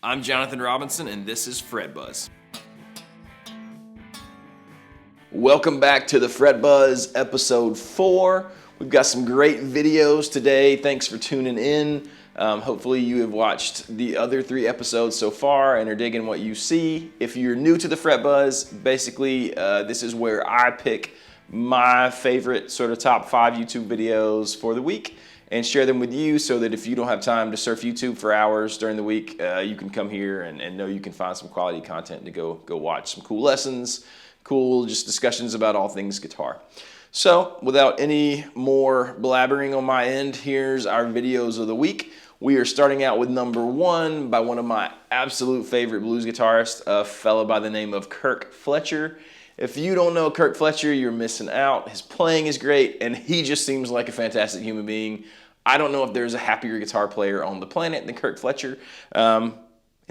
I'm Jonathan Robinson, and this is Fret Buzz. Welcome back to the Fret Buzz episode 4. We've got some great videos today. Thanks for tuning in. Hopefully you have watched the other 3 episodes so far and are digging what you see. If you're new to the Fret Buzz, basically this is where I pick my favorite sort of top 5 YouTube videos for the week and share them with you so that if you don't have time to surf YouTube for hours during the week, you can come here and know you can find some quality content to go watch. Some cool lessons, cool just discussions about all things guitar. So without any more blabbering on my end, here's our videos of the week. We are starting out with number 1 by one of my absolute favorite blues guitarists, a fellow by the name of Kirk Fletcher. If you don't know Kirk Fletcher, you're missing out. His playing is great, and he just seems like a fantastic human being. I don't know if there's a happier guitar player on the planet than Kirk Fletcher. In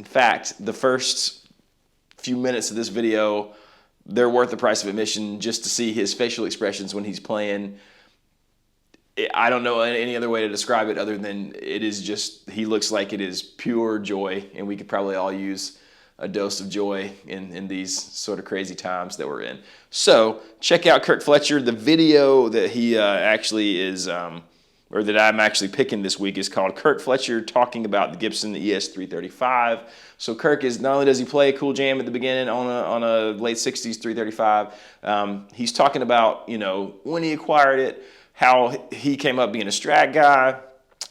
fact, the first few minutes of this video, they're worth the price of admission just to see his facial expressions when he's playing. I don't know any other way to describe it other than it is just, he looks like it is pure joy, and we could probably all use a dose of joy in these sort of crazy times that we're in. So check out Kirk Fletcher. The video that he actually is, or that I'm actually picking this week is called Kirk Fletcher talking about the Gibson ES 335. So Kirk is, not only does he play a cool jam at the beginning on a late 60s 335, he's talking about, you know, when he acquired it, how he came up being a Strat guy,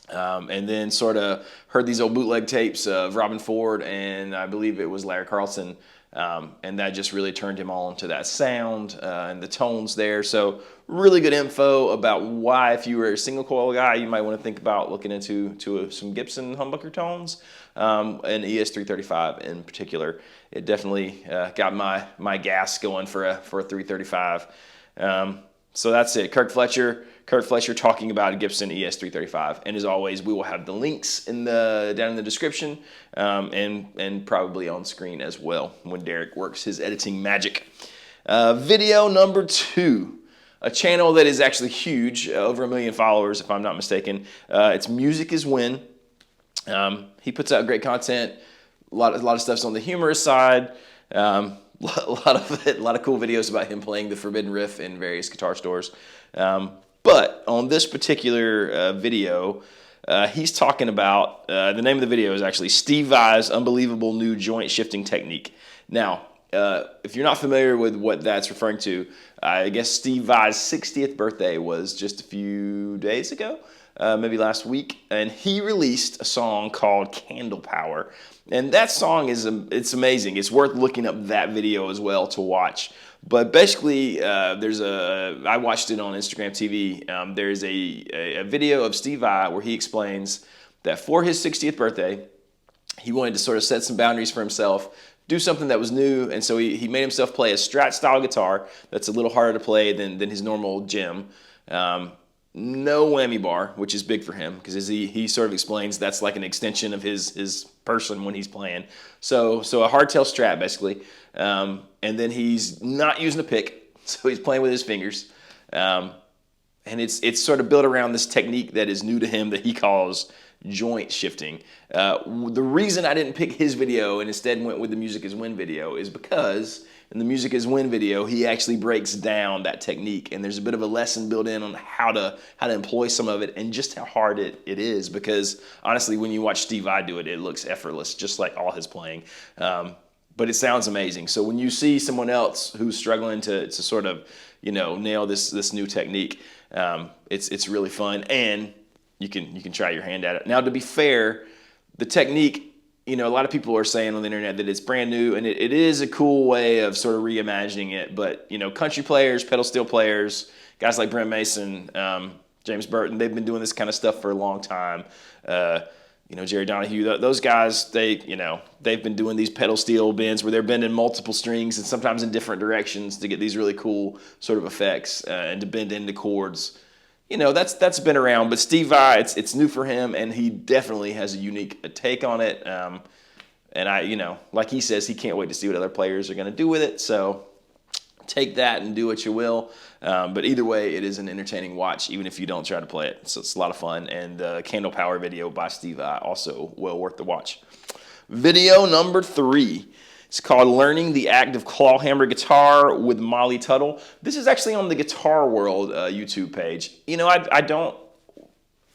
and then sort of heard these old bootleg tapes of Robin Ford and I believe it was Larry Carlton, and that just really turned him on to that sound and the tones there. So really good info about why, if you were a single coil guy, you might want to think about looking into some Gibson humbucker tones, and ES 335 in particular. It definitely got my gas going for a 335. So that's it. Kirk Fletcher talking about a Gibson ES 335. And as always, we will have the links down in the description, and probably on screen as well when Derek works his editing magic. Video number 2, a channel that is actually huge, over 1 million followers if I'm not mistaken. It's Music is Win. He puts out great content. A lot of stuff's on the humorous side. A lot of cool videos about him playing the Forbidden Riff in various guitar stores. But on this particular video, he's talking about, the name of the video is actually Steve Vai's Unbelievable New Joint Shifting Technique. Now, if you're not familiar with what that's referring to, I guess Steve Vai's 60th birthday was just a few days ago, maybe last week, and he released a song called Candle Power. And that song it's amazing. It's worth looking up that video as well to watch. But basically, I watched it on Instagram TV. There's a video of Steve Vai where he explains that for his 60th birthday, he wanted to sort of set some boundaries for himself, do something that was new, and so he made himself play a Strat style guitar that's a little harder to play than his normal Jim. No whammy bar, which is big for him because as he sort of explains, that's like an extension of his person when he's playing. So a hardtail Strat basically, and then he's not using a pick, so he's playing with his fingers, and it's sort of built around this technique that is new to him that he calls joint shifting. The reason I didn't pick his video and instead went with the Music is Win video is because in the Music is Win video, he actually breaks down that technique, and there's a bit of a lesson built in on how to employ some of it and just how hard it is, because honestly, when you watch Steve Vai do it, it looks effortless, just like all his playing. But it sounds amazing. So when you see someone else who's struggling to sort of, you know, nail this new technique, it's really fun, and you can try your hand at it. Now, to be fair, the technique, you know, a lot of people are saying on the internet that it's brand new, and it is a cool way of sort of reimagining it. But, you know, country players, pedal steel players, guys like Brent Mason, James Burton, they've been doing this kind of stuff for a long time. You know, Jerry Donahue, those guys, they've been doing these pedal steel bends where they're bending multiple strings and sometimes in different directions to get these really cool sort of effects and to bend into chords. You know, that's been around, but Steve Vai, it's new for him, and he definitely has a unique take on it. And you know, like he says, he can't wait to see what other players are going to do with it. So take that and do what you will. But either way, it is an entertaining watch, even if you don't try to play it. So it's a lot of fun. And the Candle Power video by Steve Vai, also well worth the watch. Video number 3. It's called Learning the Act of Clawhammer Guitar with Molly Tuttle. This is actually on the Guitar World YouTube page. You know, I don't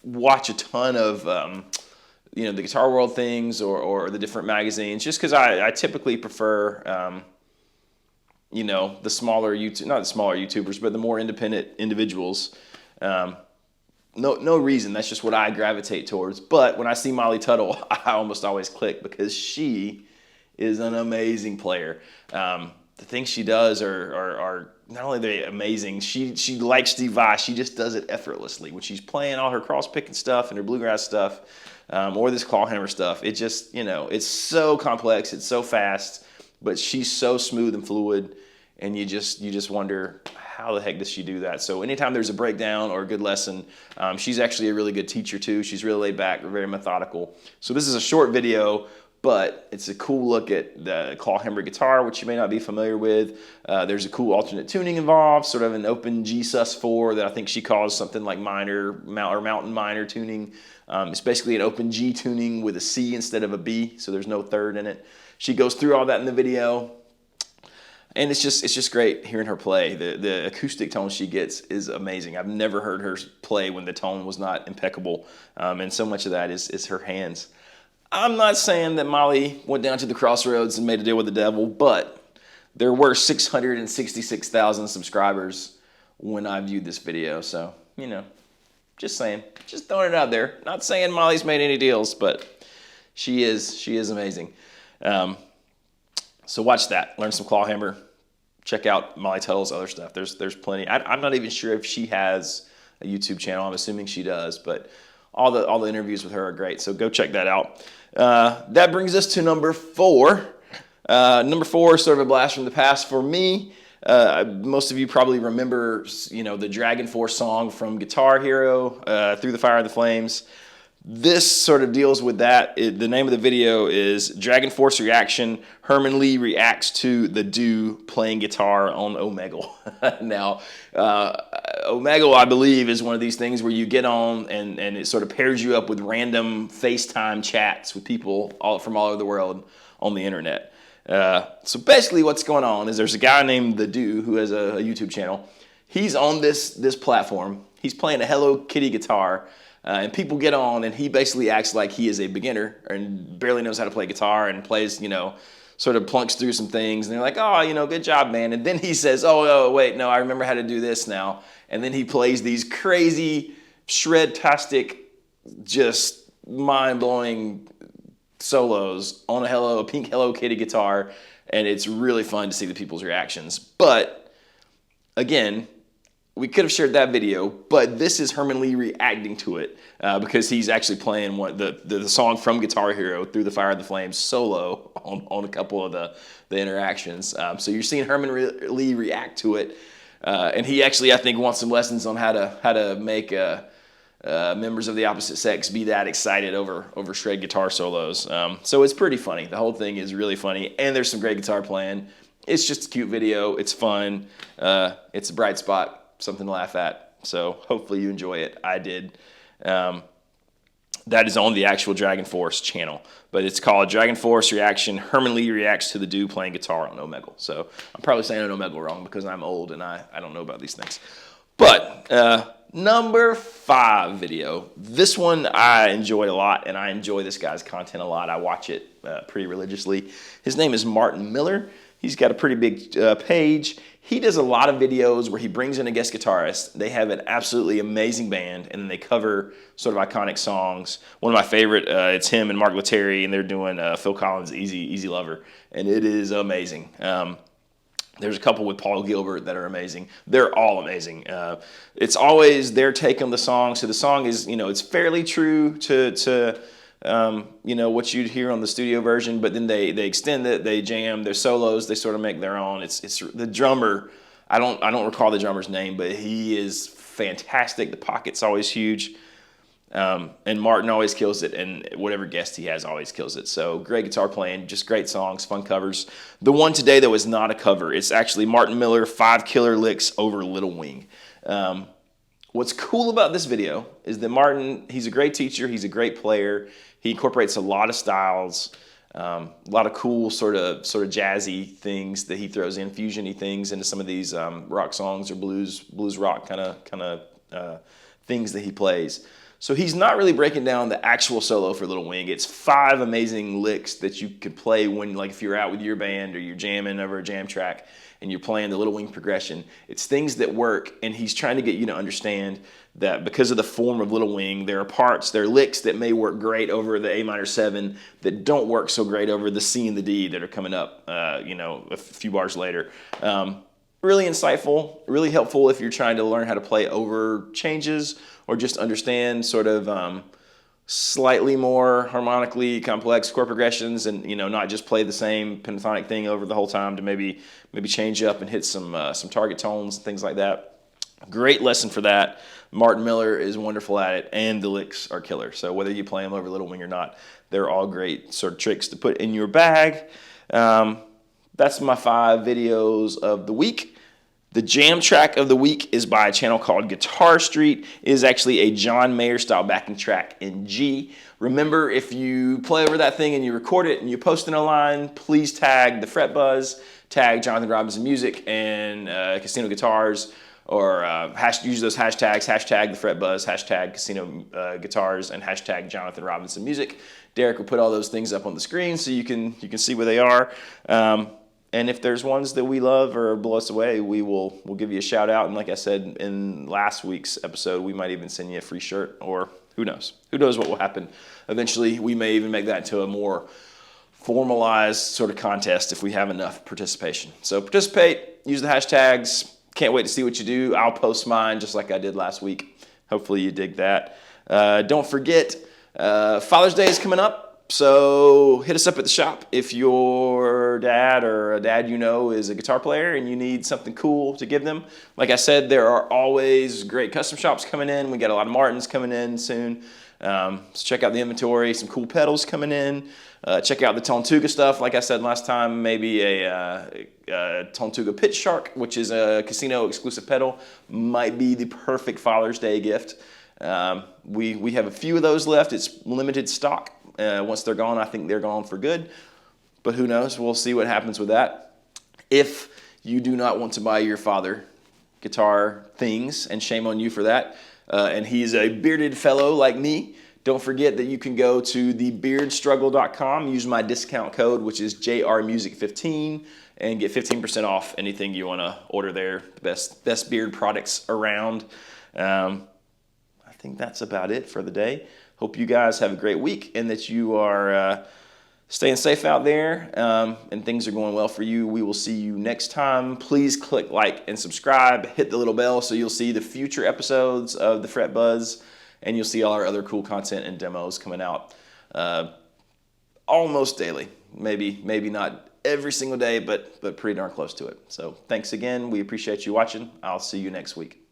watch a ton of you know, the Guitar World things or the different magazines, just because I typically prefer you know, the smaller YouTube, not the smaller YouTubers, but the more independent individuals. No reason. That's just what I gravitate towards. But when I see Molly Tuttle, I almost always click because she is an amazing player. The things she does are not only they amazing. She like Steve Vai. She just does it effortlessly when she's playing all her cross picking stuff and her bluegrass stuff, or this clawhammer stuff. It just, you know, it's so complex. It's so fast, but she's so smooth and fluid, and you just wonder, how the heck does she do that? So anytime there's a breakdown or a good lesson, she's actually a really good teacher too. She's really laid back, very methodical. So this is a short video, but it's a cool look at the clawhammer guitar, which you may not be familiar with. There's a cool alternate tuning involved, sort of an open G sus4 that I think she calls something like minor or mountain minor tuning. It's basically an open G tuning with a C instead of a B, so there's no third in it. She goes through all that in the video. And it's just great hearing her play. The acoustic tone she gets is amazing. I've never heard her play when the tone was not impeccable. And so much of that is her hands. I'm not saying that Molly went down to the crossroads and made a deal with the devil, but there were 666,000 subscribers when I viewed this video. So, you know, just saying. Just throwing it out there. Not saying Molly's made any deals, but she is amazing. So watch that. Learn some clawhammer. Check out Molly Tuttle's other stuff. There's plenty. I'm not even sure if she has a YouTube channel. I'm assuming she does, but all the interviews with her are great. So go check that out. That brings us to number 4. Number 4 is sort of a blast from the past for me. Most of you probably remember, you know, the DragonForce song from Guitar Hero, Through the Fire and the Flames. This sort of deals with that. The name of the video is DragonForce Reaction. Herman Li reacts to the Dooo playing guitar on Omegle. Now, Omegle, I believe, is one of these things where you get on and it sort of pairs you up with random FaceTime chats with people from all over the world on the internet. So basically what's going on is there's a guy named the Dooo who has a YouTube channel. He's on this platform. He's playing a Hello Kitty guitar. And people get on, and he basically acts like he is a beginner and barely knows how to play guitar and plays, you know, sort of plunks through some things. And they're like, oh, you know, good job, man. And then he says, oh, wait, no, I remember how to do this now. And then he plays these crazy, shred-tastic, just mind-blowing solos on a pink Hello Kitty guitar. And it's really fun to see the people's reactions. But, again, we could have shared that video, but this is Herman Li reacting to it because he's actually playing the song from Guitar Hero, Through the Fire and the Flames, solo on a couple of the interactions. So you're seeing Herman Li react to it, and he actually, I think, wants some lessons on how to make members of the opposite sex be that excited over shred guitar solos. So it's pretty funny. The whole thing is really funny, and there's some great guitar playing. It's just a cute video. It's fun. It's a bright spot. Something to laugh at. So hopefully you enjoy it. I did. That is on the actual DragonForce channel, but it's called DragonForce Reaction. Herman Li reacts to the Dooo playing guitar on Omegle. So I'm probably saying Omegle wrong because I'm old and I don't know about these things. But number 5 video. This one I enjoyed a lot, and I enjoy this guy's content a lot. I watch it pretty religiously. His name is Martin Miller. He's got a pretty big page. He does a lot of videos where he brings in a guest guitarist. They have an absolutely amazing band, and then they cover sort of iconic songs. One of my favorite, it's him and Mark Lettieri, and they're doing Phil Collins' Easy Lover, and it is amazing. There's a couple with Paul Gilbert that are amazing. They're all amazing. It's always their take on the song. So the song is, you know, it's fairly true to you know, what you'd hear on the studio version, but then they extend it, they jam their solos, they sort of make their own. It's the drummer, I don't recall the drummer's name, but he is fantastic. The pocket's always huge. And Martin always kills it, and whatever guest he has always kills it. So great guitar playing, just great songs, fun covers. The one today that was not a cover, it's actually Martin Miller, 5 Killer Licks over Little Wing. What's cool about this video is that Martin, he's a great teacher, he's a great player. He incorporates a lot of styles. A lot of cool sort of jazzy things that he throws in, fusiony things into some of these rock songs or blues rock kind of things that he plays. So he's not really breaking down the actual solo for Little Wing. It's 5 amazing licks that you could play when, like, if you're out with your band or you're jamming over a jam track and you're playing the Little Wing progression. It's things that work, and he's trying to get you to understand that because of the form of Little Wing, there are licks that may work great over the A minor 7 that don't work so great over the C and the D that are coming up, a few bars later. Really insightful, really helpful if you're trying to learn how to play over changes or just understand sort of slightly more harmonically complex chord progressions, and not just play the same pentatonic thing over the whole time, to maybe change up and hit some target tones and things like that. Great lesson for that. Martin Miller is wonderful at it, and the licks are killer. So whether you play them over Little Wing or not, they're all great sort of tricks to put in your bag. That's my 5 videos of the week. The jam track of the week is by a channel called Guitar Street. It is actually a John Mayer style backing track in G. Remember, if you play over that thing and you record it and you post it online, please tag the Fret Buzz, tag Jonathan Robinson Music and Casino Guitars, or use those hashtags, hashtag the Fret Buzz, hashtag Casino Guitars, and hashtag Jonathan Robinson Music. Derek will put all those things up on the screen so you can see where they are. And if there's ones that we love or blow us away, we'll give you a shout out. And like I said in last week's episode, we might even send you a free shirt, or who knows? Who knows what will happen? Eventually, we may even make that into a more formalized sort of contest if we have enough participation. So participate, use the hashtags. Can't wait to see what you do. I'll post mine just like I did last week. Hopefully you dig that. Don't forget, Father's Day is coming up. So hit us up at the shop if your dad or a dad is a guitar player and you need something cool to give them. Like I said, there are always great custom shops coming in. We got a lot of Martins coming in soon. So check out the inventory, some cool pedals coming in. Check out the Tontuga stuff. Like I said last time, maybe a Tontuga Pitch Shark, which is a casino exclusive pedal, might be the perfect Father's Day gift. We have a few of those left. It's limited stock. Once they're gone, I think they're gone for good. But who knows? We'll see what happens with that. If you do not want to buy your father guitar things, and shame on you for that, and he's a bearded fellow like me, don't forget that you can go to thebeardstruggle.com, use my discount code, which is JRMusic15, and get 15% off anything you want to order there. Best beard products around. I think that's about it for the day. Hope you guys have a great week and that you are staying safe out there and things are going well for you. We will see you next time. Please click like and subscribe. Hit the little bell so you'll see the future episodes of the Fret Buzz, and you'll see all our other cool content and demos coming out almost daily. Maybe not every single day, but pretty darn close to it. So thanks again. We appreciate you watching. I'll see you next week.